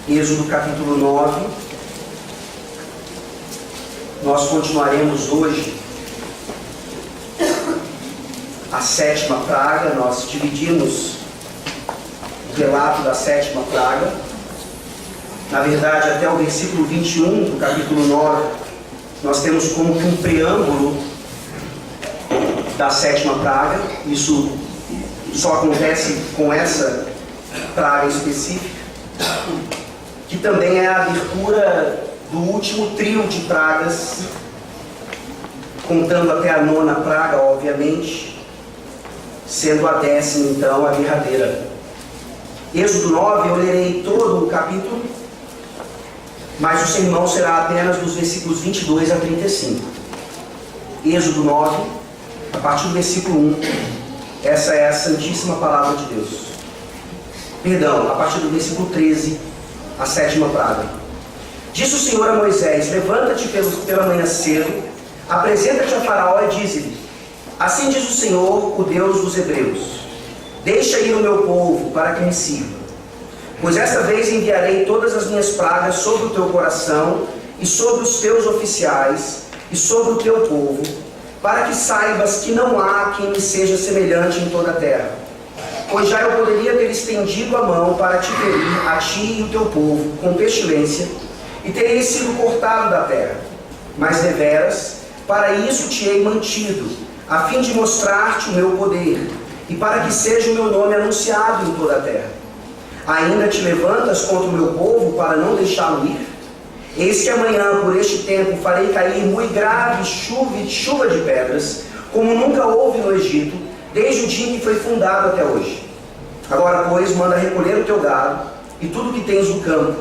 Êxodo capítulo 9. Nós continuaremos hoje a sétima praga. Nós dividimos o relato da sétima praga. Na verdade, até o versículo 21 do capítulo 9, nós temos como que um preâmbulo da sétima praga. Isso só acontece com essa praga específica, que também é a abertura do último trio de pragas, contando até a nona praga, obviamente, sendo a 10ª, então, a derradeira. Êxodo 9, eu lerei todo o capítulo, mas o sermão será apenas dos versículos 22 a 35. Êxodo 9, a partir do versículo 1, essa é a santíssima palavra de Deus. Perdão, a partir do versículo 13, a sétima praga. Disse o Senhor a Moisés: levanta-te pela manhã cedo, apresenta-te a Faraó e dize-lhe: assim diz o Senhor, o Deus dos Hebreus: deixa ir o meu povo para que me sirva. Pois esta vez enviarei todas as minhas pragas sobre o teu coração e sobre os teus oficiais e sobre o teu povo, para que saibas que não há quem me seja semelhante em toda a terra. Pois já eu poderia ter estendido a mão para te ferir, a ti e o teu povo, com pestilência, e teria sido cortado da terra. Mas deveras, para isso te hei mantido, a fim de mostrar-te o meu poder, e para que seja o meu nome anunciado em toda a terra. Ainda te levantas contra o meu povo para não deixá-lo ir? Eis que amanhã, por este tempo, farei cair muito grave chuva de pedras, como nunca houve no Egito, desde o dia em que foi fundado até hoje. Agora, pois, manda recolher o teu gado e tudo que tens no campo,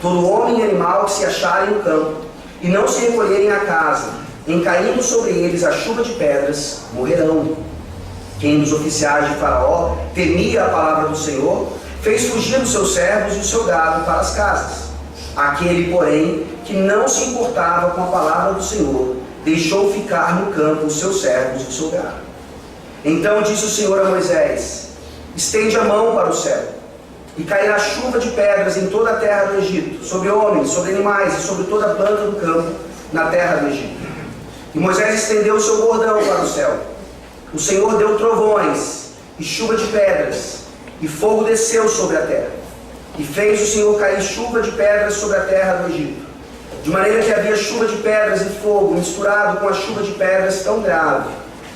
todo homem e animal que se acharem no campo, e não se recolherem à casa, em caindo sobre eles a chuva de pedras, morrerão. Quem dos oficiais de Faraó temia a palavra do Senhor, fez fugir os seus servos e o seu gado para as casas. Aquele, porém, que não se importava com a palavra do Senhor, deixou ficar no campo os seus servos e o seu gado. Então disse o Senhor a Moisés: estende a mão para o céu, e cairá chuva de pedras em toda a terra do Egito, sobre homens, sobre animais e sobre toda a planta do campo na terra do Egito. E Moisés estendeu o seu bordão para o céu. O Senhor deu trovões e chuva de pedras, e fogo desceu sobre a terra. E fez o Senhor cair chuva de pedras sobre a terra do Egito, de maneira que havia chuva de pedras e fogo misturado com a chuva de pedras tão grave,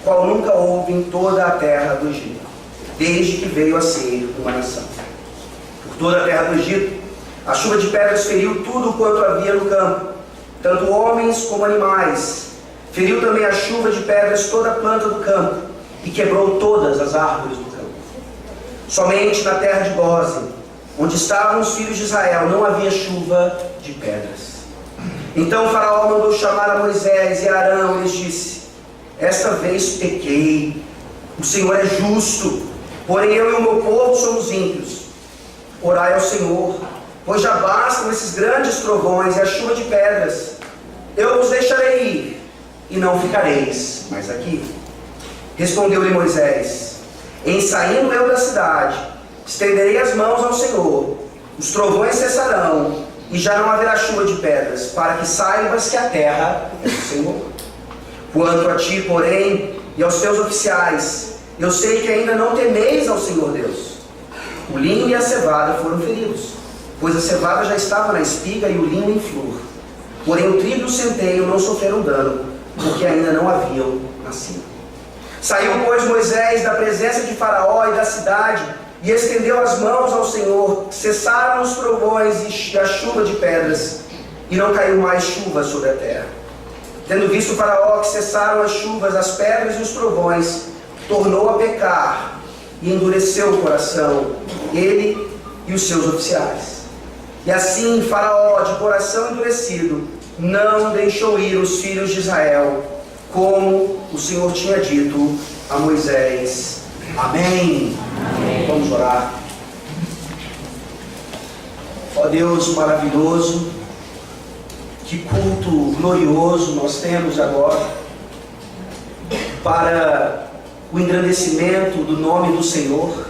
qual nunca houve em toda a terra do Egito, desde que veio a ser uma nação. Por toda a terra do Egito, a chuva de pedras feriu tudo quanto havia no campo, tanto homens como animais. Feriu também a chuva de pedras toda a planta do campo, e quebrou todas as árvores do campo. Somente na terra de Gósen, onde estavam os filhos de Israel, não havia chuva de pedras. Então o Faraó mandou chamar a Moisés e a Arão e lhes disse: esta vez pequei, o Senhor é justo, porém eu e o meu povo somos ímpios. Orai ao Senhor, pois já bastam esses grandes trovões e a chuva de pedras. Eu vos deixarei ir, e não ficareis mais aqui. Respondeu-lhe Moisés: em saindo eu da cidade, estenderei as mãos ao Senhor, os trovões cessarão, e já não haverá chuva de pedras, para que saibas que a terra é do Senhor. Quanto a ti, porém, e aos teus oficiais, eu sei que ainda não temeis ao Senhor Deus. O linho e a cevada foram feridos, pois a cevada já estava na espiga e o linho em flor. Porém o trigo e o centeio não sofreram dano, porque ainda não haviam nascido. Saiu, pois, Moisés da presença de Faraó e da cidade, e estendeu as mãos ao Senhor. Cessaram os trovões e a chuva de pedras, e não caiu mais chuva sobre a terra. Tendo visto Faraó que cessaram as chuvas, as pedras e os trovões, tornou a pecar, e endureceu o coração, ele e os seus oficiais. E assim Faraó, de coração endurecido, não deixou ir os filhos de Israel, como o Senhor tinha dito a Moisés. Amém. Amém. Vamos orar. Ó Deus maravilhoso, que culto glorioso nós temos agora para o engrandecimento do nome do Senhor,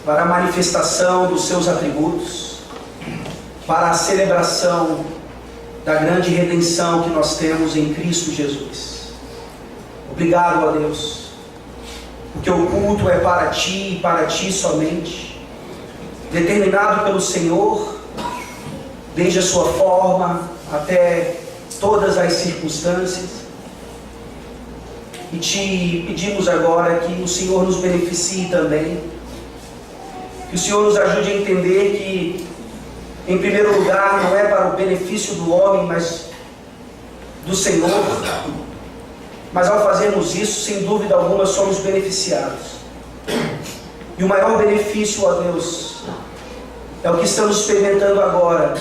para a manifestação dos seus atributos. para a celebração da grande redenção que nós temos em Cristo Jesus. Obrigado, ó Deus, porque o culto é para Ti e para Ti somente, determinado pelo Senhor, desde a sua forma até todas as circunstâncias. E Te pedimos agora que o Senhor nos beneficie também, que o Senhor nos ajude a entender que, em primeiro lugar, não é para o benefício do homem, mas do Senhor. Mas ao fazermos isso, sem dúvida alguma, somos beneficiados. E o maior benefício, ó Deus, é o que estamos experimentando agora,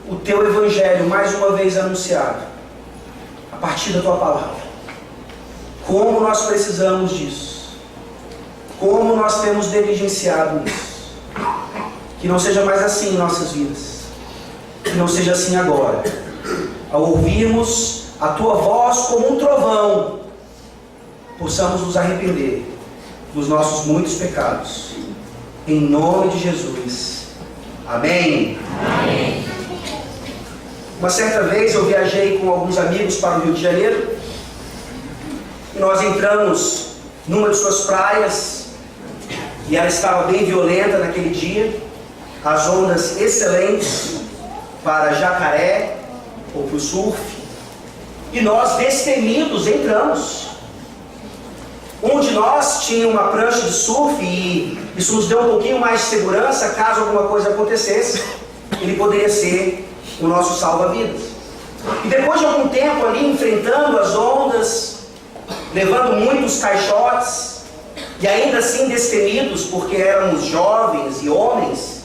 o Teu Evangelho mais uma vez anunciado, a partir da Tua Palavra. Como nós precisamos disso, como nós temos negligenciado isso. Que não seja mais assim em nossas vidas, que não seja assim agora. Ao ouvirmos a Tua voz como um trovão, possamos nos arrepender dos nossos muitos pecados. Em nome de Jesus. Amém. Amém. Uma certa vez eu viajei com alguns amigos para o Rio de Janeiro. Nós entramos numa de suas praias e ela estava bem violenta naquele dia. As ondas excelentes para jacaré ou para o surf. E nós, destemidos, entramos. Um de nós tinha uma prancha de surf e isso nos deu um pouquinho mais de segurança. Caso alguma coisa acontecesse, ele poderia ser o nosso salva-vidas. E depois de algum tempo ali, enfrentando as ondas, levando muitos caixotes, e ainda assim destemidos, porque éramos jovens e homens,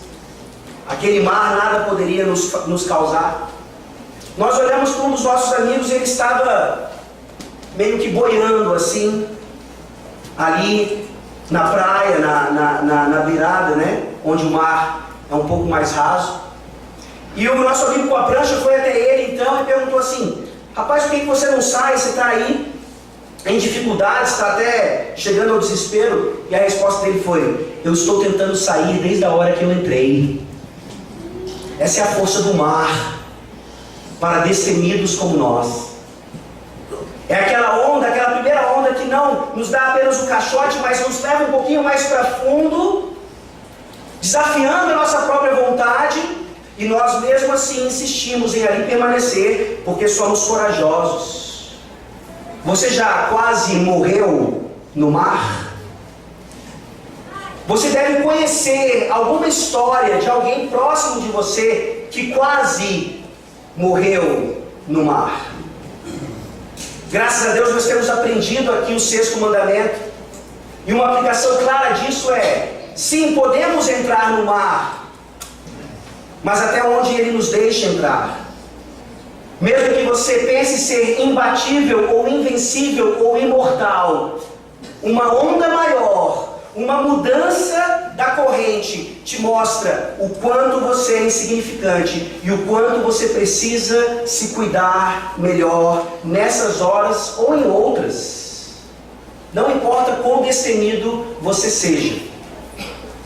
aquele mar nada poderia nos causar. Nós olhamos para um dos nossos amigos e ele estava meio que boiando assim, ali na praia, na beirada, né? Onde o mar é um pouco mais raso. E o nosso amigo com a prancha foi até ele então e perguntou assim: rapaz, por que você não sai? Você está aí em dificuldades, está até chegando ao desespero. E a resposta dele foi: eu estou tentando sair desde a hora que eu entrei. Essa é a força do mar para destemidos como nós. É aquela onda, aquela primeira onda que não nos dá apenas o caixote, mas nos leva um pouquinho mais para fundo, desafiando a nossa própria vontade, e nós mesmo assim insistimos em ali permanecer, porque somos corajosos. Você já quase morreu no mar? Você deve conhecer alguma história de alguém próximo de você que quase morreu no mar. Graças a Deus nós temos aprendido aqui o 6º mandamento. E uma aplicação clara disso é: sim, podemos entrar no mar, mas até onde Ele nos deixa entrar. Mesmo que você pense ser imbatível, ou invencível, ou imortal, uma onda maior, uma mudança da corrente te mostra o quanto você é insignificante e o quanto você precisa se cuidar melhor nessas horas ou em outras. Não importa quão destemido você seja.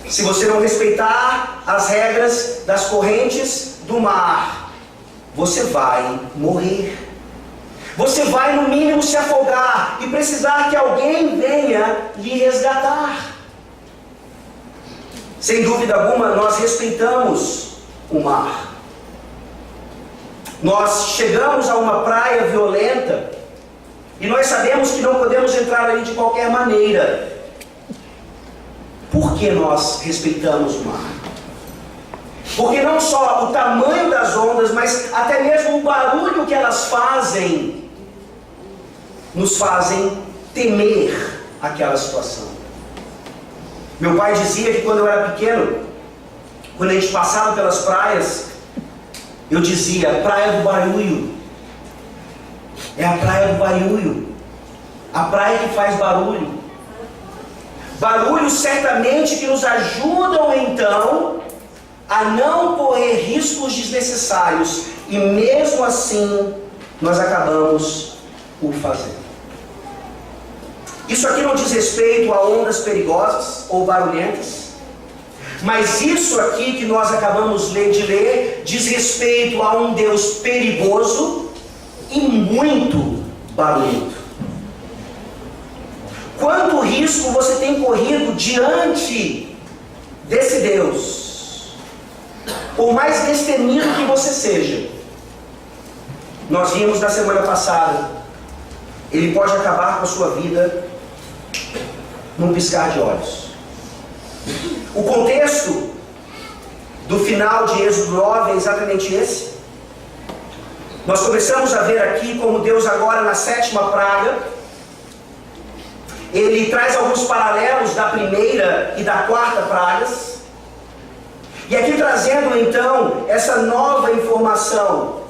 Se você não respeitar as regras das correntes do mar, você vai morrer. Você vai no mínimo se afogar e precisar que alguém venha lhe resgatar. Sem dúvida alguma, nós respeitamos o mar. Nós chegamos a uma praia violenta e nós sabemos que não podemos entrar ali de qualquer maneira. Por que nós respeitamos o mar? Porque não só o tamanho das ondas, mas até mesmo o barulho que elas fazem, nos fazem temer aquela situação. Meu pai dizia que quando eu era pequeno, quando a gente passava pelas praias, eu dizia: praia do barulho. É a praia do barulho. A praia que faz barulho. Barulhos certamente que nos ajudam então a não correr riscos desnecessários. E mesmo assim, nós acabamos por fazer. Isso aqui não diz respeito a ondas perigosas ou barulhentas, Mas isso aqui que nós acabamos de ler diz respeito a um Deus perigoso e muito barulhento. Quanto risco você tem corrido diante desse Deus? Por mais destemido que você seja, nós vimos na semana passada, ele pode acabar com a sua vida num piscar de olhos. O contexto do final de Êxodo 9 é exatamente esse. Nós começamos a ver aqui como Deus agora na 7ª praga, ele traz alguns paralelos da 1ª e da 4ª pragas, e aqui trazendo então essa nova informação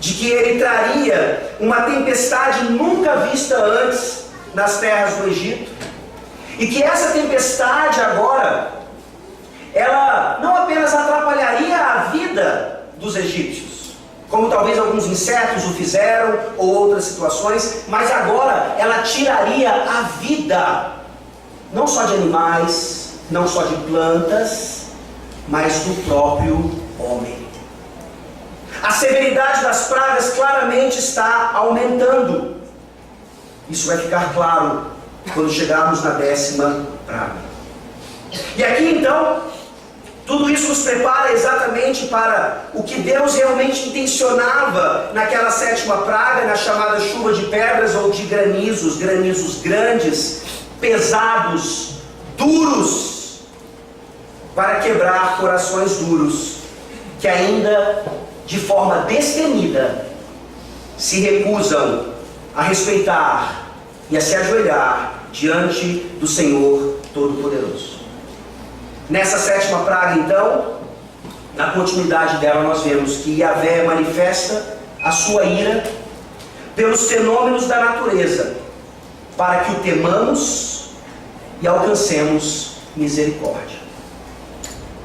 de que ele traria uma tempestade nunca vista antes nas terras do Egito, e que essa tempestade agora, ela não apenas atrapalharia a vida dos egípcios, como talvez alguns insetos o fizeram, ou outras situações, mas agora ela tiraria a vida, não só de animais, não só de plantas, mas do próprio homem. A severidade das pragas claramente está aumentando. Isso vai ficar claro quando chegarmos na 10ª praga. E aqui então, tudo isso nos prepara exatamente para o que Deus realmente intencionava naquela 7ª praga, na chamada chuva de pedras ou de granizos, granizos grandes, pesados, duros, para quebrar corações duros, que ainda de forma destemida se recusam a respeitar e a se ajoelhar diante do Senhor Todo-Poderoso. Nessa 7ª praga, então, na continuidade dela, nós vemos que Yahvé manifesta a sua ira pelos fenômenos da natureza, para que o temamos e alcancemos misericórdia.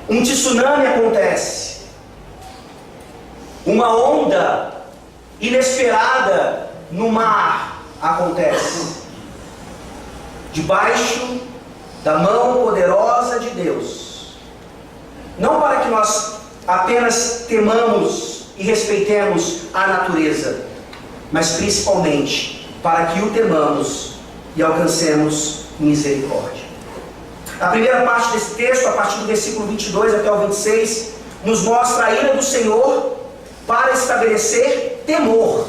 Um tsunami acontece, uma onda inesperada no mar acontece, debaixo da mão poderosa de Deus, não para que nós apenas temamos e respeitemos a natureza, mas principalmente para que o temamos e alcancemos misericórdia. A primeira parte desse texto, a partir do versículo 22 até o 26, nos mostra a ira do Senhor para estabelecer temor.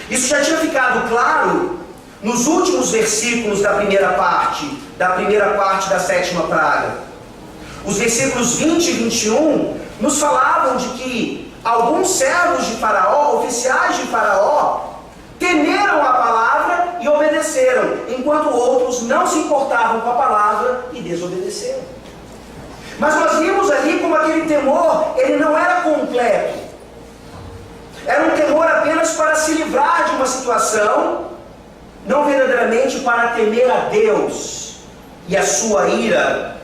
Isso já tinha ficado claro nos últimos versículos da primeira parte da 7ª praga. Os versículos 20 e 21 nos falavam de que alguns servos de Faraó, oficiais de Faraó, temeram a palavra e obedeceram, enquanto outros não se importavam com a palavra e desobedeceram. Mas nós vimos ali como aquele temor, ele não era completo. Era um temor apenas para se livrar de uma situação, não verdadeiramente para temer a Deus e a sua ira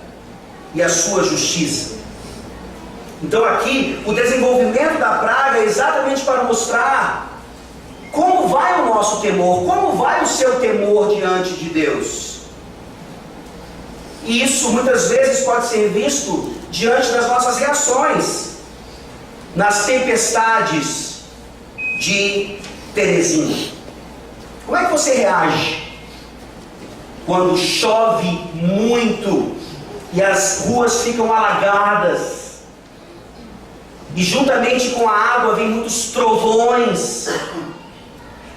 e a sua justiça. Então aqui, o desenvolvimento da praga é exatamente para mostrar como vai o nosso temor, como vai o seu temor diante de Deus. E isso muitas vezes pode ser visto diante das nossas reações nas tempestades de Teresina. Como é que você reage quando chove muito e as ruas ficam alagadas e juntamente com a água vem muitos trovões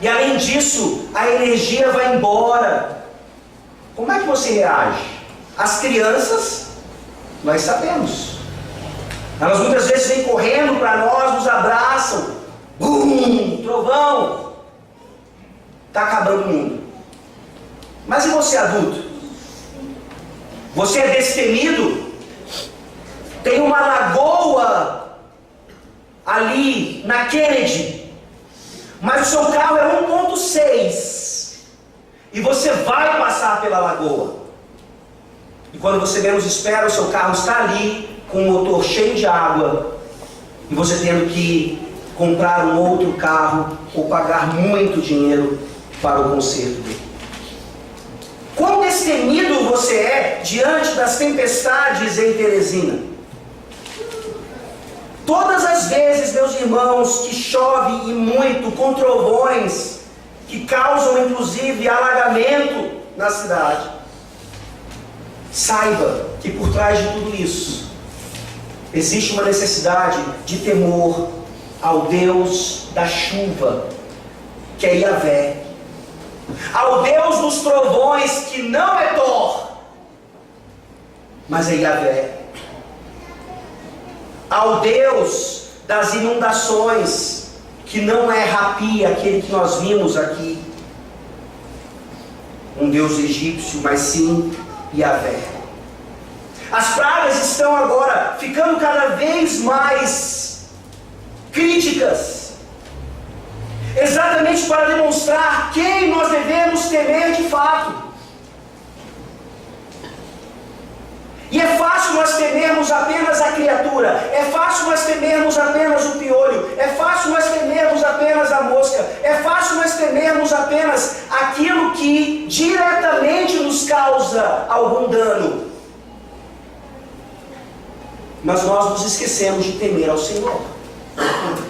e além disso a energia vai embora? Como é que você reage? As crianças, nós sabemos, elas muitas vezes vêm correndo para nós, nos abraçam, bum, trovão, está acabando o mundo. Mas e você, adulto? Você é destemido? Tem uma lagoa ali na Kennedy, mas o seu carro é 1.6 e você vai passar pela lagoa. E quando você menos espera, o seu carro está ali com o motor cheio de água e você tendo que comprar um outro carro ou pagar muito dinheiro para o conserto dele. Quão destemido você é diante das tempestades em Teresina. Todas as vezes, meus irmãos, que chove e muito, com trovões, que causam inclusive alagamento na cidade, saiba que por trás de tudo isso existe uma necessidade de temor ao Deus da chuva, que é Yahvé, ao Deus dos trovões, que não é Thor, mas é Yahvé, ao Deus das inundações, que não é Rapi, aquele que nós vimos aqui, um Deus egípcio, mas sim Yahvé. As pragas estão agora ficando cada vez mais críticas, exatamente para demonstrar quem nós devemos temer de fato. E é fácil nós temermos apenas a criatura, é fácil nós temermos apenas o piolho, é fácil nós temermos apenas a mosca, é fácil nós temermos apenas aquilo que diretamente nos causa algum dano. Mas nós nos esquecemos de temer ao Senhor.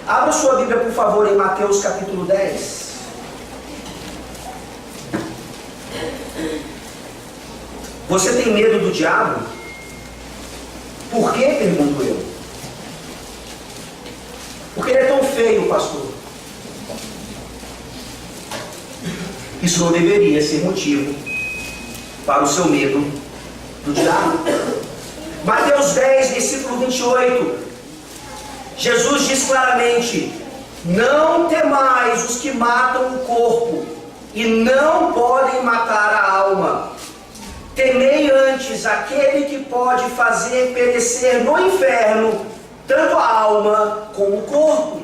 Abra sua Bíblia, por favor, em Mateus capítulo 10. Você tem medo do diabo? Por quê? Pergunto eu. Porque ele é tão feio, pastor. Isso não deveria ser motivo para o seu medo do diabo. Mateus 10, versículo 28. Jesus diz claramente: não temais os que matam o corpo e não podem matar a alma. Temei antes aquele que pode fazer perecer no inferno tanto a alma como o corpo.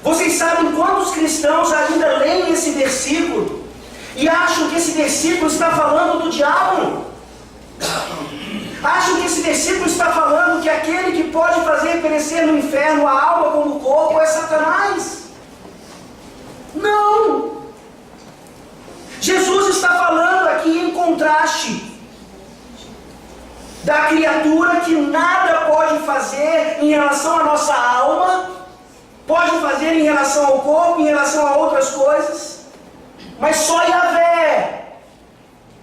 Vocês sabem quantos cristãos ainda leem esse versículo e acham que esse versículo está falando do diabo? Acham que esse versículo está falando que aquele que pode fazer perecer no inferno a alma como o corpo é Satanás? Não! Jesus está falando aqui em contraste da criatura que nada pode fazer em relação à nossa alma, pode fazer em relação ao corpo, em relação a outras coisas, mas só Yahvé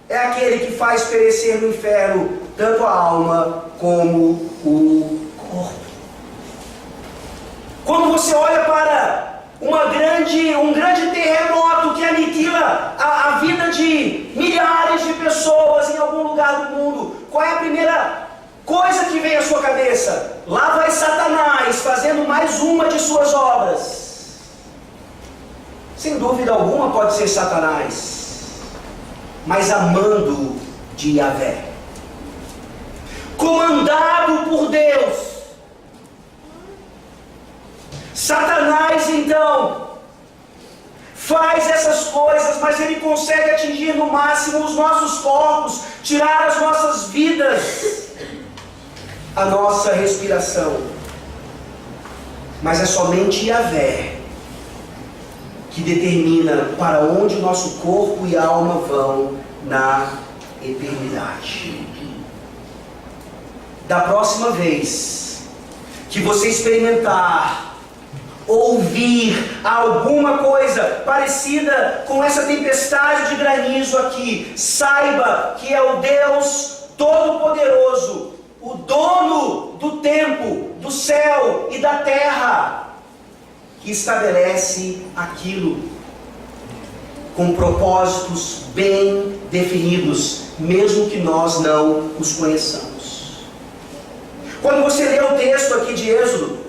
é aquele que faz perecer no inferno tanto a alma como o corpo. Quando você olha para um grande terremoto que aniquila a vida de milhares de pessoas em algum lugar do mundo, qual é a primeira coisa que vem à sua cabeça? Lá vai Satanás fazendo mais uma de suas obras. Sem dúvida alguma pode ser Satanás, mas a mando de Yahvé, comandado por Deus. Satanás então faz essas coisas, mas ele consegue atingir no máximo os nossos corpos, tirar as nossas vidas, a nossa respiração. Mas é somente Yahvé que determina para onde o nosso corpo e alma vão na eternidade. Da próxima vez que você experimentar, ouvir alguma coisa parecida com essa tempestade de granizo aqui, saiba que é o Deus Todo-Poderoso, o dono do tempo, do céu e da terra, que estabelece aquilo com propósitos bem definidos, mesmo que nós não os conheçamos. Quando você lê o texto aqui de Êxodo,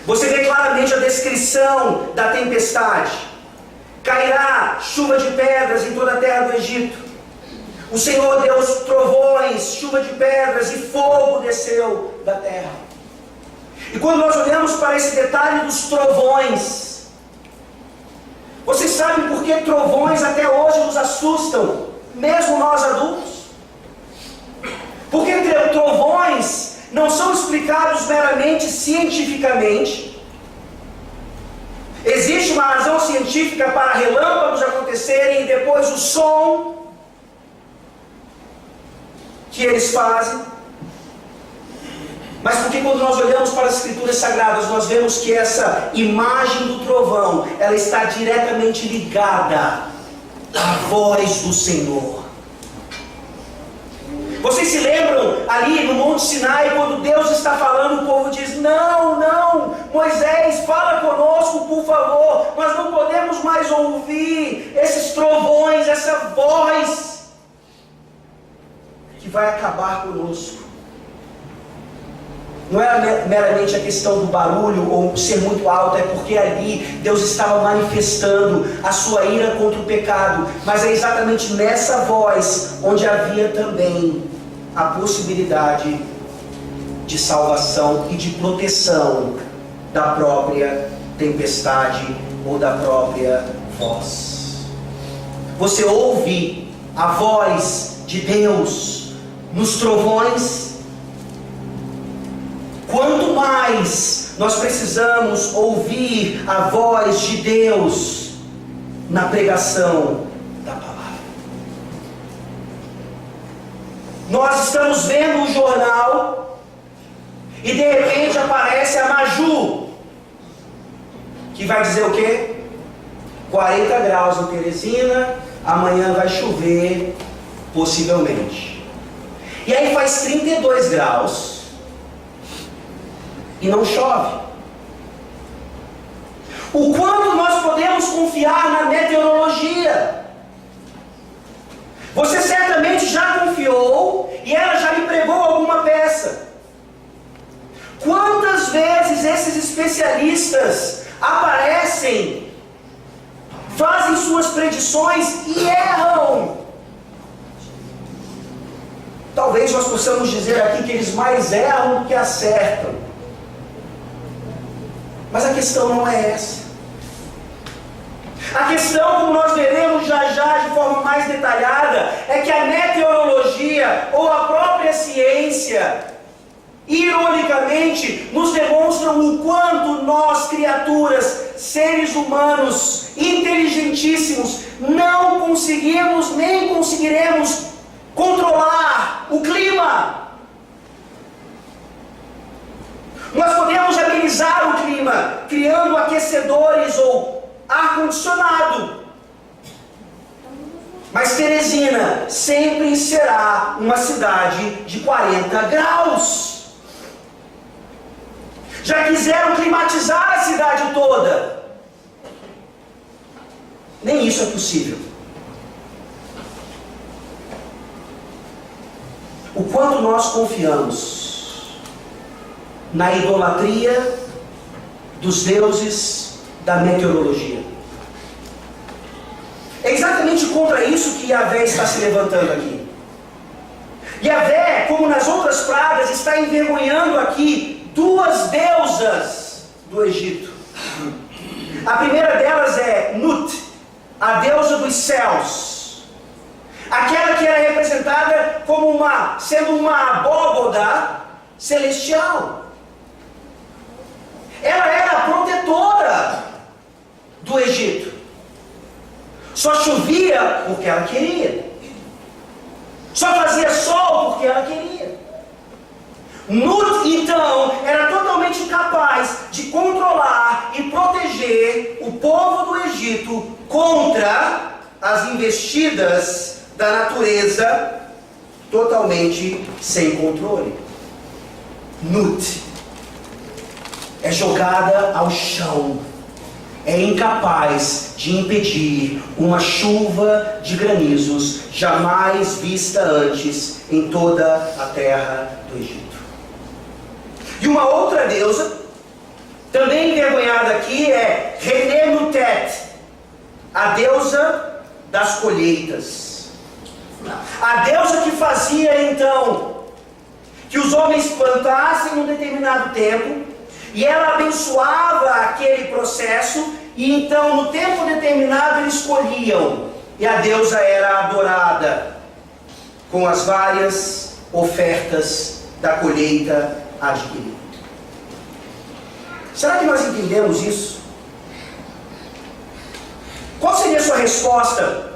você vê claramente a descrição da tempestade. Cairá chuva de pedras em toda a terra do Egito. O Senhor deu os trovões, chuva de pedras e fogo desceu da terra. E quando nós olhamos para esse detalhe dos trovões, vocês sabem por que trovões até hoje nos assustam, mesmo nós adultos? Porque trovões não são explicados meramente cientificamente. Existe uma razão científica para relâmpagos acontecerem e depois o som que eles fazem, mas porque quando nós olhamos para as Escrituras Sagradas, nós vemos que essa imagem do trovão, ela está diretamente ligada à voz do Senhor. Vocês se lembram ali no Monte Sinai, quando Deus está falando, o povo diz: não, não, Moisés, fala conosco, por favor, nós não podemos mais ouvir esses trovões, essa voz que vai acabar conosco. Não era meramente a questão do barulho ou ser muito alto, é porque ali Deus estava manifestando a sua ira contra o pecado, mas é exatamente nessa voz onde havia também a possibilidade de salvação e de proteção da própria tempestade ou da própria voz. Você ouve a voz de Deus nos trovões. Quanto mais nós precisamos ouvir a voz de Deus na pregação da palavra. Nós estamos vendo o jornal e de repente aparece a Maju, que vai dizer o quê? 40 graus em Teresina, amanhã vai chover, possivelmente. E aí faz 32 graus e não chove. O quanto nós podemos confiar na meteorologia? Você certamente já confiou e ela já lhe pregou alguma peça. Quantas vezes esses especialistas aparecem, fazem suas predições e erram? Talvez nós possamos dizer aqui que eles mais erram do que acertam. Mas a questão não é essa. A questão, como nós veremos já já de forma mais detalhada, é que a meteorologia ou a própria ciência, ironicamente, nos demonstram o quanto nós, criaturas, seres humanos, inteligentíssimos, não conseguimos nem conseguiremos controlar o clima. Nós podemos amenizar o clima criando aquecedores ou ar-condicionado, mas Teresina sempre será uma cidade de 40 graus. Já quiseram climatizar a cidade toda, nem isso é possível. O quanto nós confiamos na idolatria dos deuses da meteorologia. É exatamente contra isso que Yahvé está se levantando aqui. Yahvé, como nas outras pragas, está envergonhando aqui duas deusas do Egito. A primeira delas é Nut, a deusa dos céus. Aquela que era representada como sendo uma abóboda celestial. Ela era a protetora do Egito. Só chovia porque ela queria. Só fazia sol porque ela queria. Nut, então, era totalmente capaz de controlar e proteger o povo do Egito contra as investidas da natureza totalmente sem controle. Nut é jogada ao chão, é incapaz de impedir uma chuva de granizos jamais vista antes em toda a terra do Egito. E uma outra deusa, também envergonhada aqui, é Renenutet, a deusa das colheitas. A deusa que fazia então que os homens plantassem em um determinado tempo, e ela abençoava aquele processo, e então no tempo determinado eles colhiam, e a deusa era adorada com as várias ofertas da colheita adquirida. Será que nós entendemos isso? Qual seria a sua resposta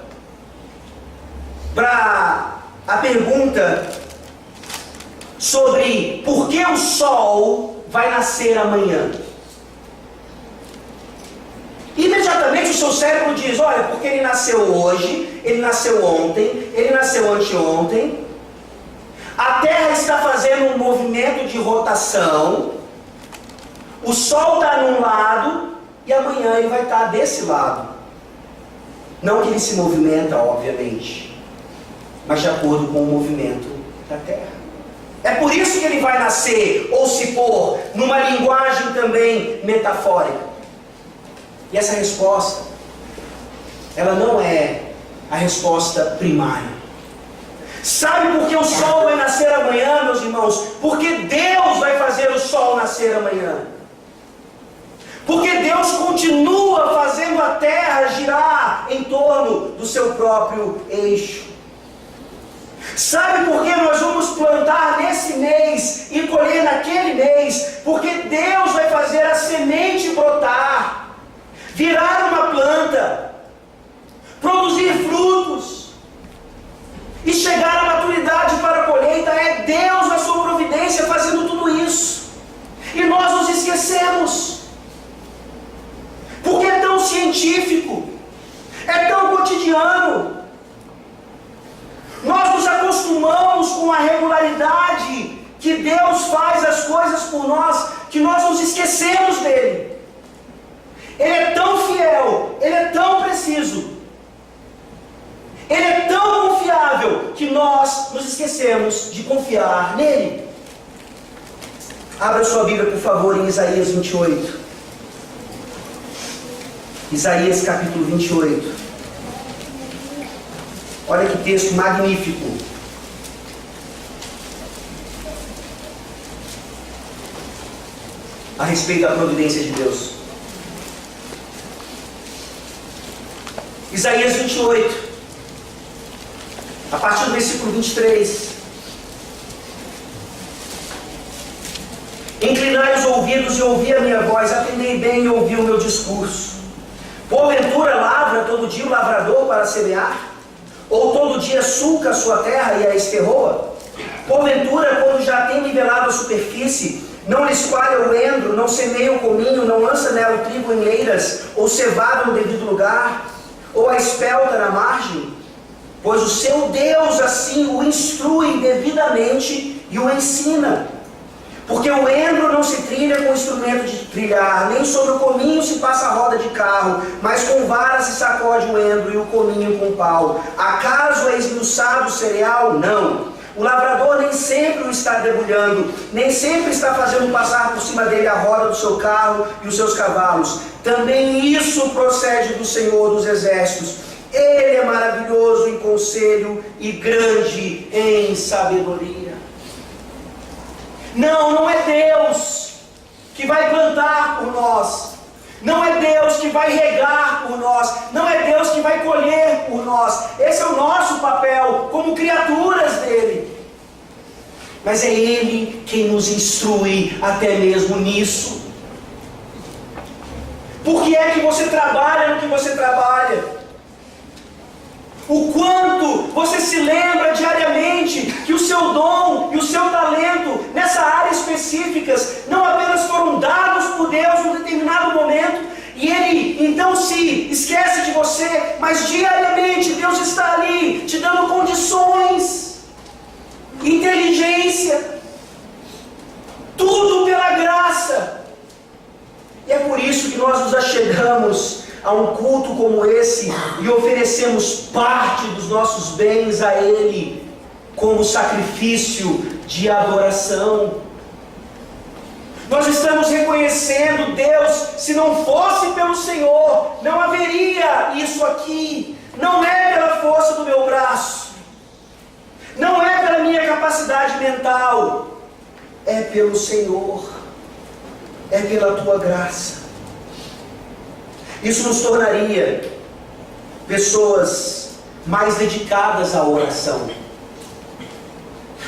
para a pergunta sobre por que o sol vai nascer amanhã. Imediatamente o seu cérebro diz: olha, porque ele nasceu hoje, ele nasceu ontem, ele nasceu anteontem, a Terra está fazendo um movimento de rotação, o Sol está num lado e amanhã ele vai estar desse lado. Não que ele se movimenta, obviamente, mas de acordo com o movimento da Terra. É por isso que ele vai nascer ou se pôr numa linguagem também metafórica. E essa resposta, ela não é a resposta primária. Sabe por que o sol vai nascer amanhã, meus irmãos? Porque Deus vai fazer o sol nascer amanhã. Porque Deus continua fazendo a terra girar em torno do seu próprio eixo. Sabe por que nós vamos plantar nesse mês e colher naquele mês? Porque Deus vai fazer a semente brotar, virar uma planta, produzir frutos e chegar à maturidade para a colheita. É Deus na sua providência fazendo tudo isso. E nós nos esquecemos. Porque é tão científico, é tão cotidiano. Nós nos acostumamos com a regularidade que Deus faz as coisas por nós, que nós nos esquecemos dele. Ele é tão fiel, ele é tão preciso, ele é tão confiável, que nós nos esquecemos de confiar nele. Abra sua Bíblia, por favor, em Isaías 28. Isaías capítulo 28. Olha que texto magnífico. A respeito da providência de Deus. Isaías 28, a partir do versículo 23. Inclinai os ouvidos e ouvi a minha voz, atendei bem e ouvi o meu discurso. Porventura lavra todo dia o lavrador para semear? Ou todo dia sulca a sua terra e a esferroa? Porventura, quando já tem nivelado a superfície, não lhe espalha o endro, não semeia o cominho, não lança nela o trigo em eiras, ou cevada no devido lugar, ou a espelta na margem? Pois o seu Deus assim o instrui devidamente e o ensina. Porque o endro não se trilha com instrumento de trilhar, nem sobre o cominho se passa a roda de carro, mas com vara se sacode o endro e o cominho com pau. Acaso é esmiuçado o cereal? Não. O lavrador nem sempre o está debulhando, nem sempre está fazendo passar por cima dele a roda do seu carro e os seus cavalos. Também isso procede do Senhor dos Exércitos. Ele é maravilhoso em conselho e grande em sabedoria. Não é Deus que vai plantar por nós. Não é Deus que vai regar por nós. Não é Deus que vai colher por nós. Esse é o nosso papel como criaturas dele. Mas é Ele quem nos instrui até mesmo nisso. Por que é que você trabalha no que você trabalha? O quanto você se lembra diariamente que o seu dom e o seu talento nessa área específicas não apenas foram dados por Deus em um determinado momento e Ele então se esquece de você, mas diariamente Deus está ali te dando condições, inteligência, tudo pela graça. E é por isso que nós nos achegamos a um culto como esse e oferecemos parte dos nossos bens a Ele como sacrifício de adoração. Nós estamos reconhecendo Deus. Se não fosse pelo Senhor, não haveria isso aqui. Não é pela força do meu braço, não é pela minha capacidade mental, é pelo Senhor, é pela Tua graça. Isso nos tornaria pessoas mais dedicadas à oração.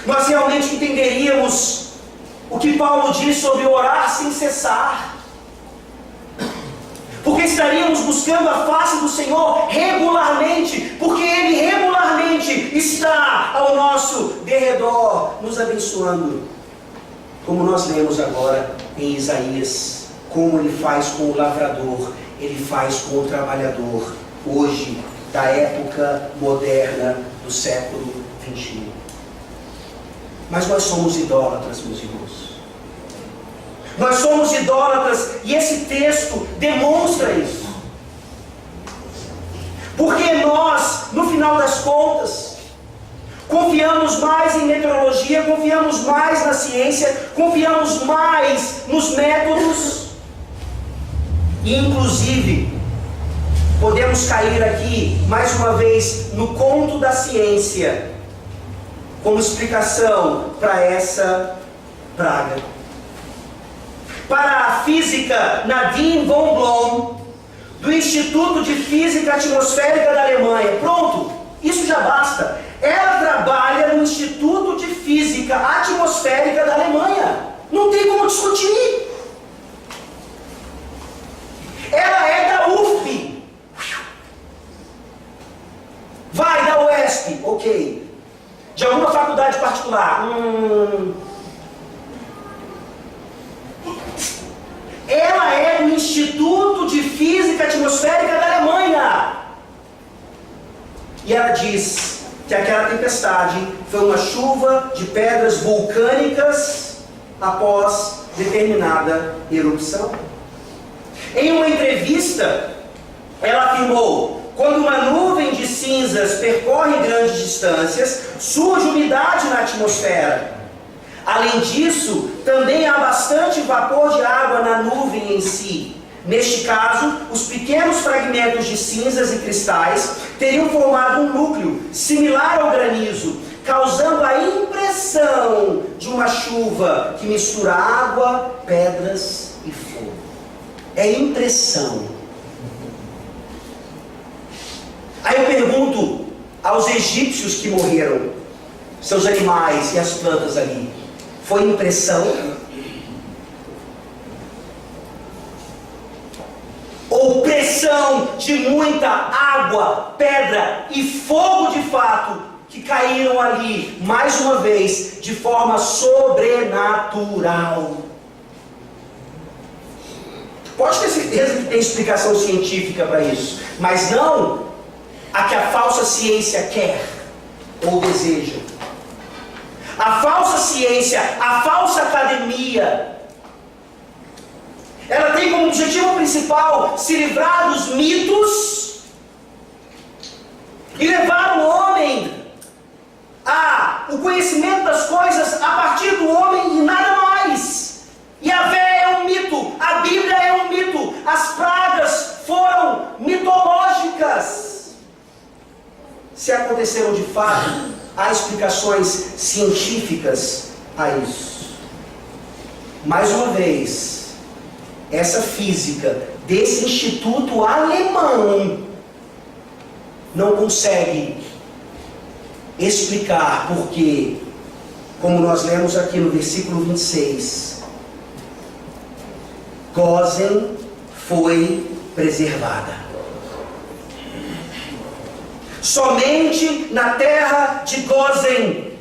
Nós realmente entenderíamos o que Paulo diz sobre orar sem cessar. porque estaríamos buscando a face do Senhor regularmente, porque Ele regularmente está ao nosso derredor, nos abençoando, como nós lemos agora em Isaías, como Ele faz com o lavrador, Ele faz com o trabalhador, hoje, da época moderna do século 21. Mas nós somos idólatras, meus irmãos. Nós somos idólatras e esse texto demonstra isso. Porque nós, no final das contas, confiamos mais em meteorologia, confiamos mais na ciência, confiamos mais nos métodos. E inclusive, podemos cair aqui, mais uma vez, no conto da ciência, como explicação para essa praga. Para a física Nadine von Blom, do Instituto de Física Atmosférica da Alemanha, pronto, isso já basta. Ela trabalha no Instituto de Física Atmosférica da Alemanha, não tem como discutir. Ela é da UFP, vai da UESP, ok, de alguma faculdade particular, Ela é do Instituto de Física Atmosférica da Alemanha. E ela diz que aquela tempestade foi uma chuva de pedras vulcânicas após determinada erupção. Em uma entrevista, ela afirmou: quando uma nuvem de cinzas percorre grandes distâncias, surge umidade na atmosfera. Além disso, também há bastante vapor de água na nuvem em si. Neste caso, os pequenos fragmentos de cinzas e cristais teriam formado um núcleo similar ao granizo, causando a impressão de uma chuva que mistura água, pedras e fogo. É impressão. Aí eu pergunto aos egípcios que morreram, seus animais e as plantas ali, foi impressão? Ou pressão de muita água, pedra e fogo de fato, que caíram ali, mais uma vez, de forma sobrenatural? Pode ter certeza que tem explicação científica para isso, mas não a que a falsa ciência quer ou deseja. A falsa ciência, a falsa academia, ela tem como objetivo principal se livrar dos mitos e levar o homem o conhecimento das coisas a partir do homem e nada mais. Yahvé é um mito, a Bíblia é um mito, as pragas foram mitológicas. Se aconteceram de fato, há explicações científicas a isso. Mais uma vez, essa física desse instituto alemão não consegue explicar porque, como nós lemos aqui no versículo 26, Gósen foi preservada. Somente na terra de Gósen,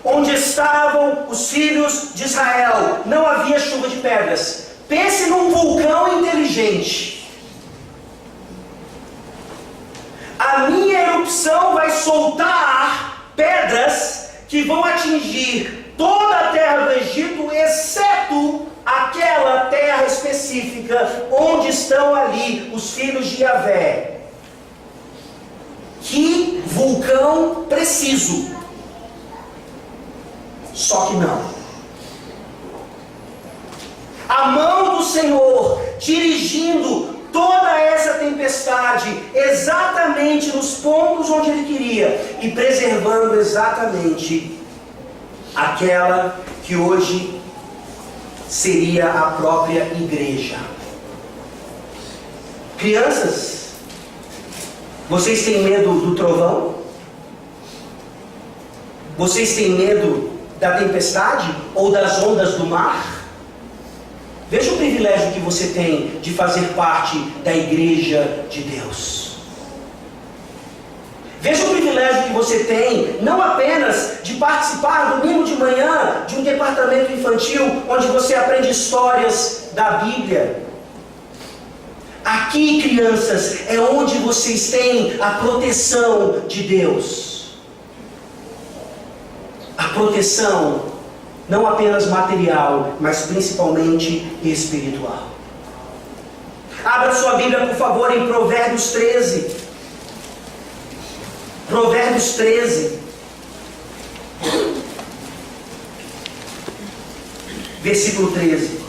onde estavam os filhos de Israel, não havia chuva de pedras. Pense num vulcão inteligente. A minha erupção vai soltar pedras que vão atingir toda a terra do Egito, exceto aquela terra específica onde estão ali os filhos de Yahvé. Que vulcão preciso. Só que não. A mão do Senhor dirigindo toda essa tempestade exatamente nos pontos onde Ele queria e preservando exatamente aquela que hoje seria a própria igreja. Crianças, vocês têm medo do trovão? Vocês têm medo da tempestade ou das ondas do mar? Veja o privilégio que você tem de fazer parte da igreja de Deus. Veja o privilégio que você tem, não apenas de participar domingo de manhã de um departamento infantil, onde você aprende histórias da Bíblia. Aqui, crianças, é onde vocês têm a proteção de Deus. A proteção, não apenas material, mas principalmente espiritual. Abra sua Bíblia, por favor, em Provérbios 13. Provérbios 13, versículo 13.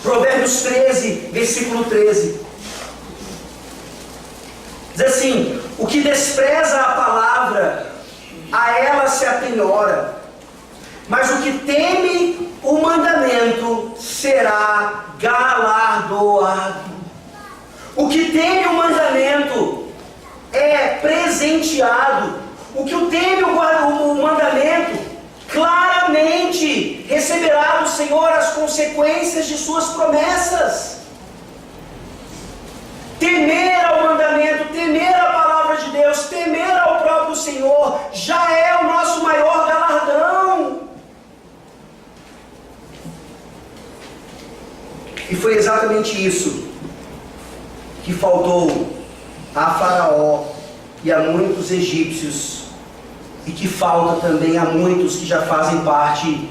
Provérbios 13, versículo 13. Diz assim: o que despreza a palavra, a ela se apenhora, mas o que teme o mandamento será galardoado. O que teme o mandamento é presenteado. O que teme o mandamento claramente receberá do Senhor as consequências de suas promessas. Temer ao mandamento, temer a palavra de Deus, temer ao próprio Senhor, já é o nosso maior galardão. E foi exatamente isso que faltou a Faraó e a muitos egípcios, e que falta também a muitos que já fazem parte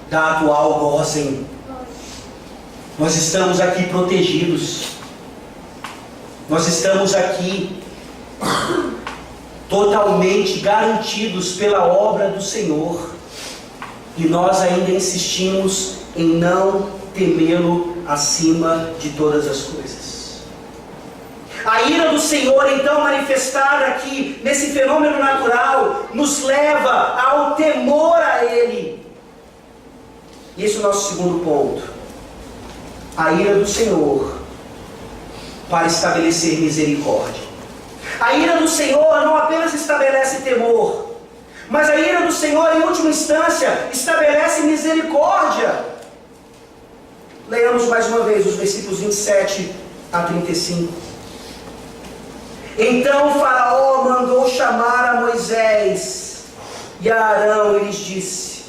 da atual Gósen. Nós estamos aqui protegidos, nós estamos aqui totalmente garantidos pela obra do Senhor, e nós ainda insistimos em não temê-lo acima de todas as coisas. A ira do Senhor, então, manifestada aqui nesse fenômeno natural, nos leva ao temor a Ele. E esse é o nosso segundo ponto. A ira do Senhor para estabelecer misericórdia. A ira do Senhor não apenas estabelece temor, mas a ira do Senhor, em última instância, estabelece misericórdia. Leamos mais uma vez os versículos 27 a 35. Então o Faraó mandou chamar a Moisés e a Arão e lhes disse: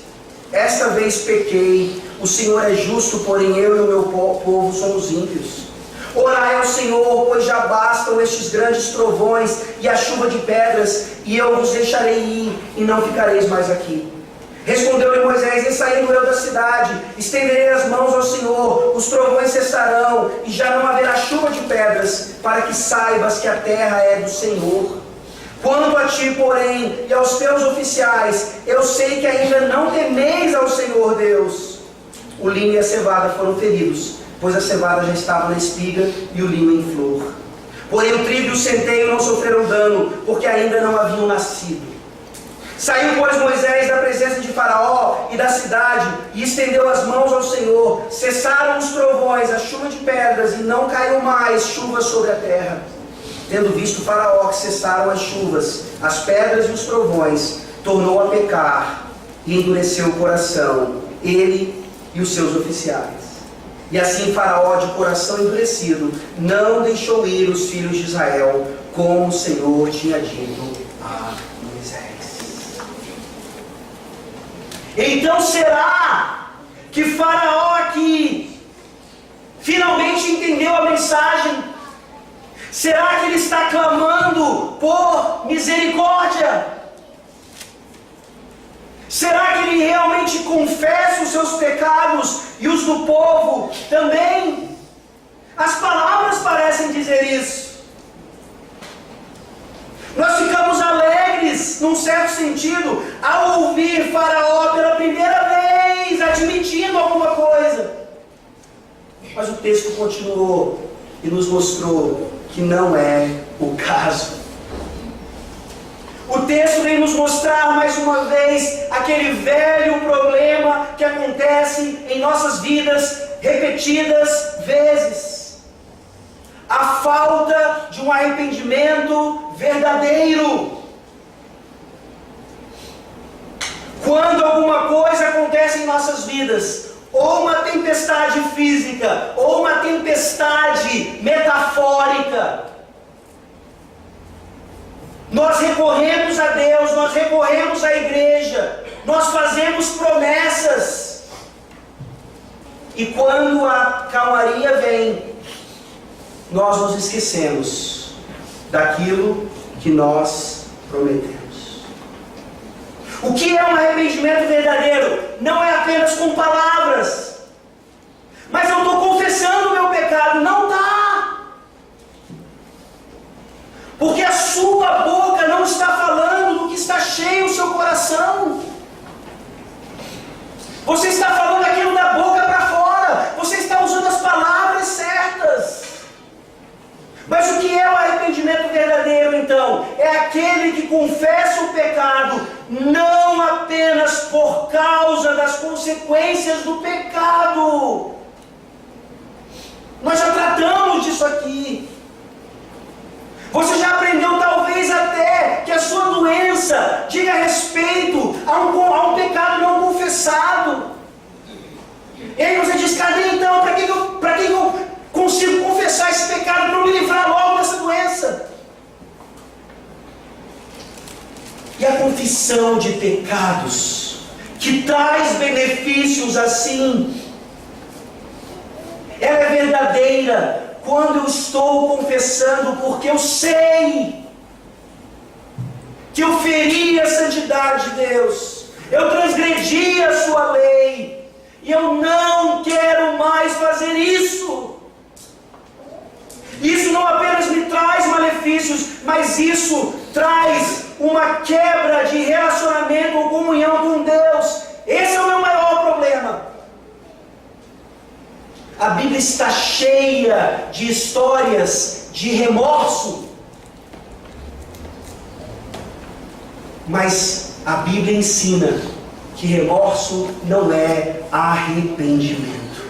esta vez pequei, o Senhor é justo, porém eu e o meu povo somos ímpios. Orai ao Senhor, pois já bastam estes grandes trovões e a chuva de pedras, e eu vos deixarei ir, e não ficareis mais aqui. Respondeu-lhe Moisés: em saindo eu da cidade, estenderei as mãos ao Senhor, os trovões cessarão, e já não haverá chuva de pedras, para que saibas que a terra é do Senhor. Quanto a ti, porém, e aos teus oficiais, eu sei que ainda não temeis ao Senhor Deus. O linho e a cevada foram feridos, pois a cevada já estava na espiga e o linho em flor. Porém o trigo e o centeio não sofreram dano, porque ainda não haviam nascido. Saiu, pois, Moisés da presença de Faraó e da cidade, e estendeu as mãos ao Senhor. Cessaram os trovões, a chuva de pedras, e não caiu mais chuva sobre a terra. Tendo visto Faraó que cessaram as chuvas, as pedras e os trovões, tornou a pecar e endureceu o coração, ele e os seus oficiais. E assim Faraó, de coração endurecido, não deixou ir os filhos de Israel, como o Senhor tinha dito a Moisés. Então será que Faraó aqui finalmente entendeu a mensagem? Será que ele está clamando por misericórdia? Será que ele realmente confessa os seus pecados e os do povo também? As palavras parecem dizer isso. Nós ficamos alegres, num certo sentido, ao ouvir Faraó pela primeira vez admitindo alguma coisa. Mas o texto continuou e nos mostrou que não é o caso. O texto vem nos mostrar mais uma vez aquele velho problema que acontece em nossas vidas repetidas vezes. A falta de um arrependimento verdadeiro. Quando alguma coisa acontece em nossas vidas, ou uma tempestade física, ou uma tempestade metafórica, nós recorremos a Deus, nós recorremos à igreja, nós fazemos promessas, e quando a calmaria vem, nós nos esquecemos daquilo que nós prometemos. O que é um arrependimento verdadeiro? Não é apenas com palavras, mas eu estou confessando o meu pecado. Não está, porque a sua boca não está falando do que está cheio o seu coração. Você está falando aquilo da boca para fora, você está usando as palavras certas. Mas o que é o arrependimento verdadeiro, então? É aquele que confessa o pecado, não apenas por causa das consequências do pecado. Nós já tratamos disso aqui. Você já aprendeu talvez até que a sua doença diga respeito a um pecado não confessado. E aí você diz, cadê então? Para que eu consigo confessar esse pecado para me livrar logo dessa doença? E a confissão de pecados, que traz benefícios assim, ela é verdadeira quando eu estou confessando porque eu sei que eu feri a santidade de Deus, eu transgredi a sua lei, e eu não quero mais fazer isso. Isso não apenas me traz malefícios, mas isso traz uma quebra de relacionamento ou comunhão com Deus. Esse é o meu maior problema. A Bíblia está cheia de histórias de remorso, mas a Bíblia ensina que remorso não é arrependimento.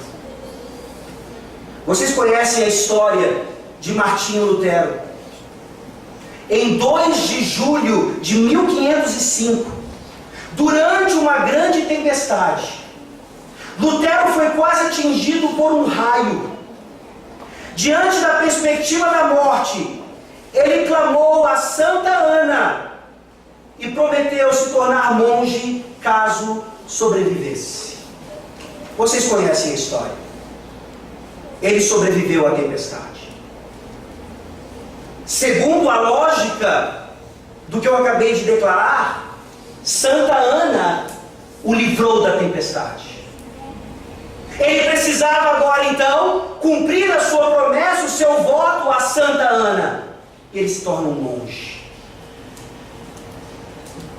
Vocês conhecem a história de Martinho Lutero? Em 2 de julho de 1505, durante uma grande tempestade, Lutero foi quase atingido por um raio. Diante da perspectiva da morte, ele clamou a Santa Ana e prometeu se tornar monge caso sobrevivesse. Vocês conhecem a história. Ele sobreviveu à tempestade. Segundo a lógica do que eu acabei de declarar, Santa Ana o livrou da tempestade. Ele precisava agora então cumprir a sua promessa, o seu voto a Santa Ana. Ele se torna um monge.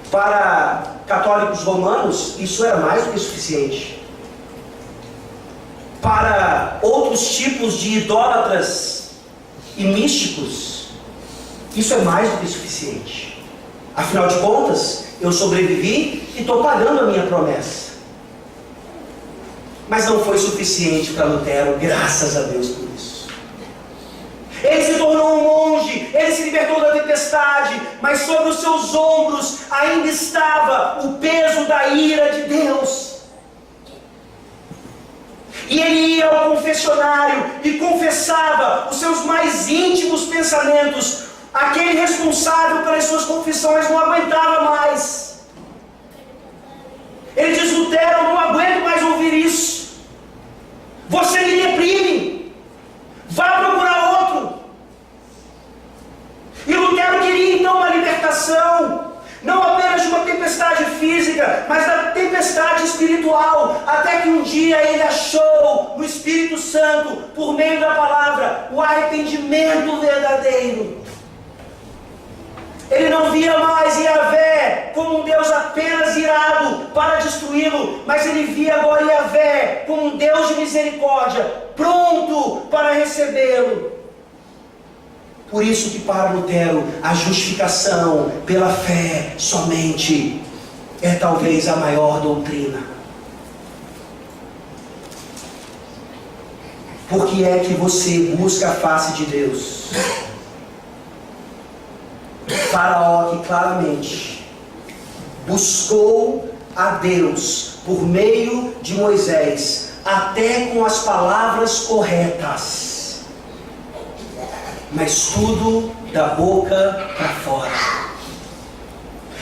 Para católicos romanos, isso era mais do que suficiente. Para outros tipos de idólatras e místicos, isso é mais do que suficiente. Afinal de contas, eu sobrevivi e estou pagando a minha promessa. Mas não foi suficiente para Lutero, graças a Deus por isso. Ele se tornou um monge, ele se libertou da tempestade, mas sobre os seus ombros ainda estava o peso da ira de Deus. E ele ia ao confessionário e confessava os seus mais íntimos pensamentos. Aquele responsável pelas suas confissões não aguentava mais. Ele diz, Lutero, eu não aguento mais ouvir isso. Você me deprime. Vá procurar outro. E Lutero queria então uma libertação, não apenas de uma tempestade física, mas da tempestade espiritual, até que um dia ele achou no Espírito Santo, por meio da palavra, o arrependimento verdadeiro. Ele não via mais Yahvé como um Deus apenas irado para destruí-lo, mas ele via agora Yahvé como um Deus de misericórdia, pronto para recebê-lo. Por isso que para Lutero a justificação pela fé somente é talvez a maior doutrina. Por que é que você busca a face de Deus? Faraó que claramente buscou a Deus por meio de Moisés, até com as palavras corretas, mas tudo da boca para fora.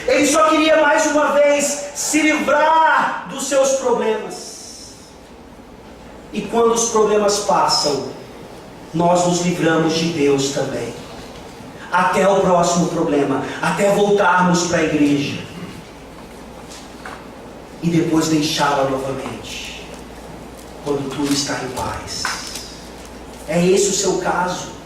Ele só queria mais uma vez se livrar dos seus problemas. E quando os problemas passam, nós nos livramos de Deus também. Até o próximo problema, até voltarmos para a igreja. E depois deixá-la novamente, quando tudo está em paz. É esse o seu caso?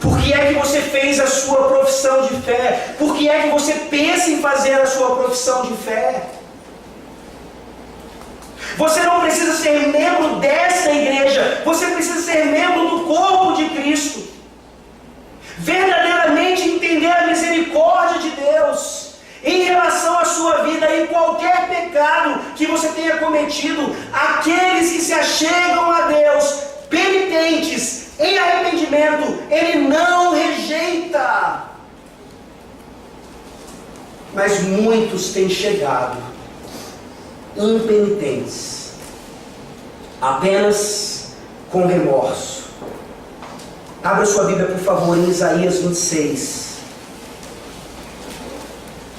Por que é que você fez a sua profissão de fé? Por que é que você pensa em fazer a sua profissão de fé? Você não precisa ser membro desta igreja, você precisa ser membro do corpo de Cristo. Verdadeiramente entender a misericórdia de Deus em relação à sua vida e qualquer pecado que você tenha cometido. Aqueles que se achegam a Deus, penitentes, em arrependimento, Ele não rejeita. Mas muitos têm chegado impenitentes, apenas com remorso. Abra sua Bíblia, por favor, em Isaías 26.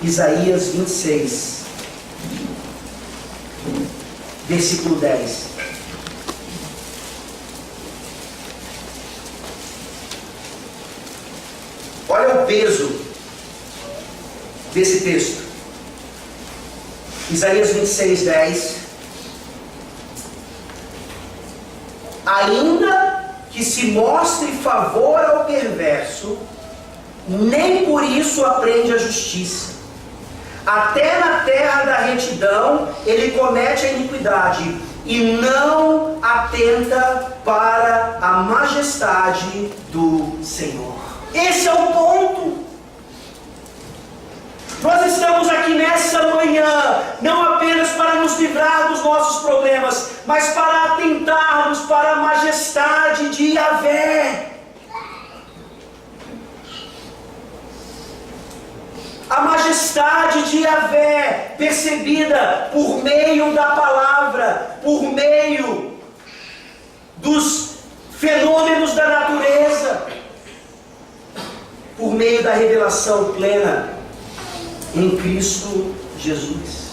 Isaías 26, versículo 10. Olha o peso desse texto. Isaías 26, 10. Ainda que se mostre favor ao perverso, nem por isso aprende a justiça. Até na terra da retidão ele comete a iniquidade e não atenta para a majestade do Senhor. Esse é o ponto. Nós estamos aqui nessa manhã, não apenas para nos livrar dos nossos problemas, mas para atentarmos para a majestade de Yahvé. A majestade de Yahvé, percebida por meio da palavra, por meio dos fenômenos da natureza, por meio da revelação plena em Cristo Jesus.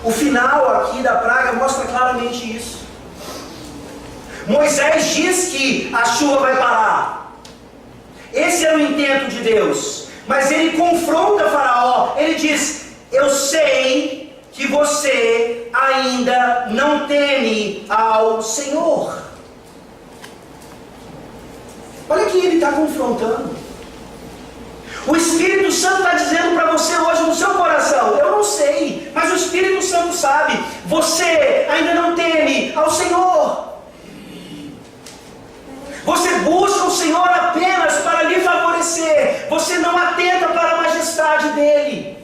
O final aqui da praga mostra claramente isso. Moisés diz que a chuva vai parar. Esse é o intento de Deus. Mas ele confronta Faraó. Ele diz: eu sei que você ainda não teme ao Senhor. Olha quem ele está confrontando. O Espírito Santo está dizendo para você hoje no seu coração: eu não sei, mas o Espírito Santo sabe. Você ainda não teme ao Senhor. Você busca o Senhor apenas para lhe favorecer. Você não atenta para a majestade dEle.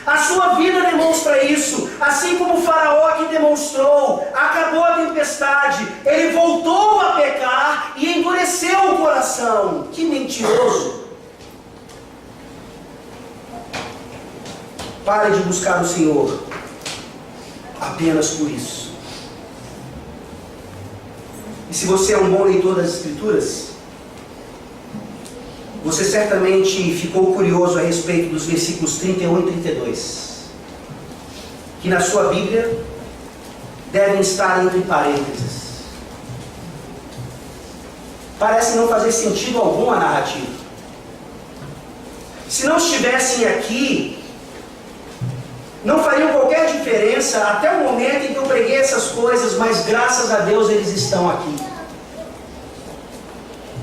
A sua vida demonstra isso. Assim como o Faraó aqui demonstrou. Acabou a tempestade. Ele voltou a pecar e endureceu o coração. Que mentiroso. Pare de buscar o Senhor apenas por isso. E se você é um bom leitor das Escrituras, você certamente ficou curioso a respeito dos versículos 31 e 32, que na sua Bíblia devem estar entre parênteses. Parece não fazer sentido algum a narrativa. Se não estivessem aqui, não fariam qualquer diferença até o momento em que eu preguei essas coisas, mas graças a Deus eles estão aqui.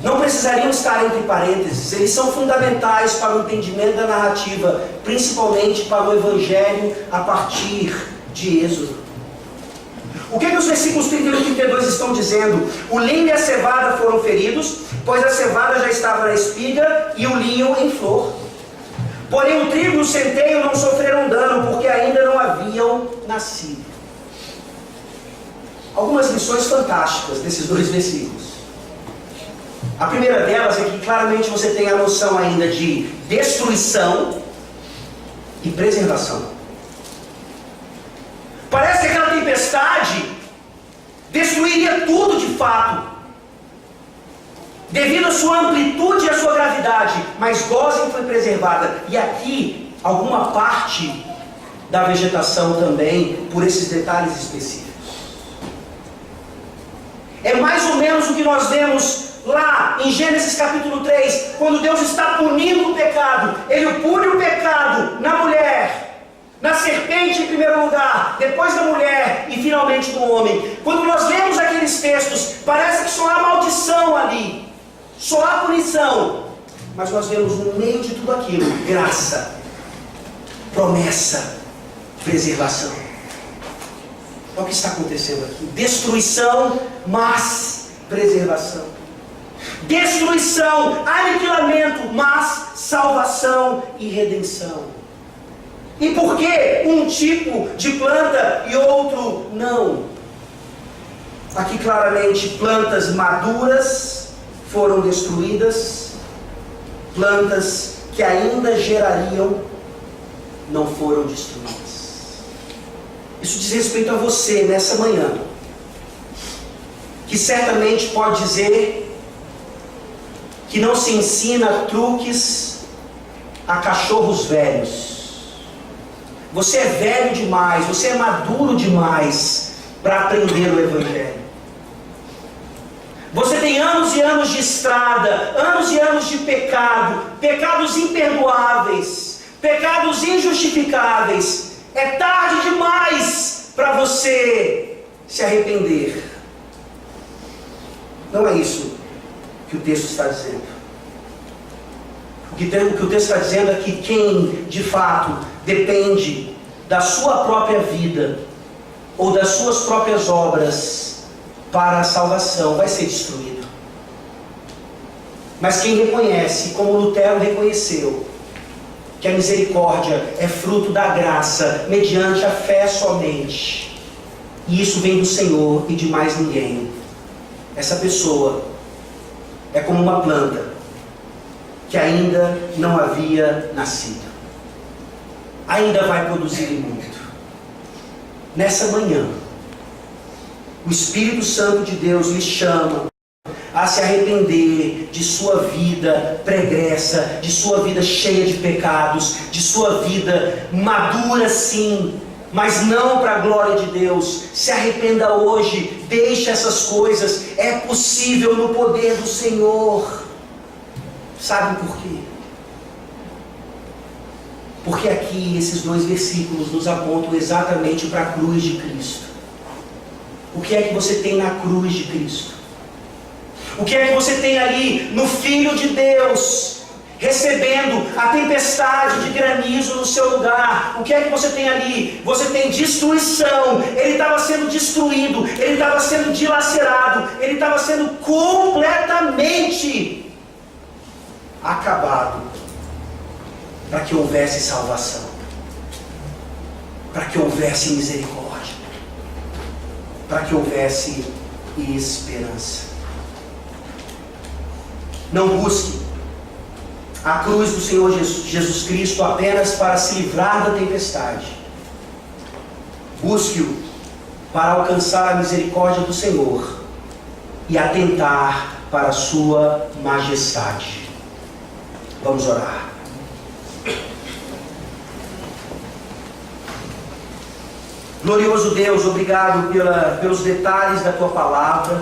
Não precisariam estar entre parênteses, eles são fundamentais para o entendimento da narrativa, principalmente para o Evangelho a partir de Êxodo. O que os versículos 31 e 32 estão dizendo? O linho e a cevada foram feridos, pois a cevada já estava na espiga e o linho em flor. Porém o trigo e o centeio não sofreram dano, porque ainda não haviam nascido. Algumas lições fantásticas desses dois versículos. A primeira delas é que claramente você tem a noção ainda de destruição e preservação. Parece que aquela tempestade destruiria tudo de fato, devido à sua amplitude e à sua gravidade, mas Gósen foi preservada. E aqui, alguma parte da vegetação também, por esses detalhes específicos. É mais ou menos o que nós vemos lá em Gênesis capítulo 3, quando Deus está punindo o pecado. Ele pune o pecado na mulher, na serpente em primeiro lugar, depois da mulher e finalmente no homem. Quando nós lemos aqueles textos, parece que só há maldição ali, só há punição, mas nós vemos no meio de tudo aquilo graça, promessa, preservação. Olha o que está acontecendo aqui: destruição, mas preservação. Destruição, aniquilamento, mas salvação e redenção. E por que um tipo de planta e outro não? Aqui claramente plantas maduras foram destruídas, plantas que ainda gerariam não foram destruídas. Isso diz respeito a você nessa manhã, que certamente pode dizer que não se ensina truques a cachorros velhos. Você é velho demais, você é maduro demais para aprender o Evangelho. Você tem anos e anos de estrada, anos e anos de pecado, pecados imperdoáveis, pecados injustificáveis. É tarde demais para você se arrepender. Não é isso que o texto está dizendo. O que o texto está dizendo é que quem de fato depende da sua própria vida ou das suas próprias obras para a salvação vai ser destruído. Mas quem reconhece, como Lutero reconheceu, que a misericórdia é fruto da graça, mediante a fé somente, e isso vem do Senhor e de mais ninguém, essa pessoa é como uma planta que ainda não havia nascido, ainda vai produzir muito. Nessa manhã, o Espírito Santo de Deus lhe chama a se arrepender de sua vida pregressa, de sua vida cheia de pecados, de sua vida madura sim, mas não para a glória de Deus. Se arrependa hoje, deixe essas coisas, é possível no poder do Senhor. Sabe por quê? Porque aqui esses dois versículos nos apontam exatamente para a cruz de Cristo. O que é que você tem na cruz de Cristo? O que é que você tem ali no Filho de Deus, recebendo a tempestade de granizo no seu lugar? O que é que você tem ali? Você tem destruição. Ele estava sendo destruído, ele estava sendo dilacerado, ele estava sendo completamente acabado, para que houvesse salvação, para que houvesse misericórdia, para que houvesse esperança. Não busque a cruz do Senhor Jesus Cristo apenas para se livrar da tempestade. Busque-o para alcançar a misericórdia do Senhor e atentar para a sua majestade. Vamos orar. Glorioso Deus, obrigado pelos detalhes da Tua palavra.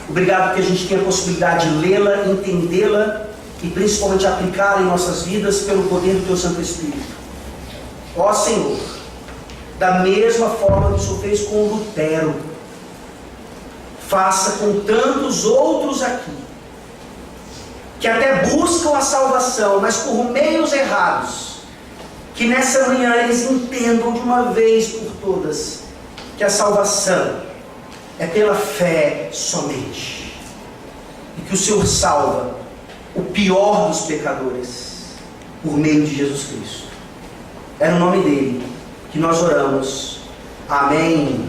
Obrigado que a gente tenha a possibilidade de lê-la, entendê-la e principalmente aplicá-la em nossas vidas pelo poder do Teu Santo Espírito. Ó Senhor, da mesma forma que o Senhor fez com Lutero, faça com tantos outros aqui, que até buscam a salvação, mas por meios errados, que nessa manhã eles entendam de uma vez por todas que a salvação é pela fé somente, e que o Senhor salva o pior dos pecadores por meio de Jesus Cristo. É no nome dele que nós oramos. Amém.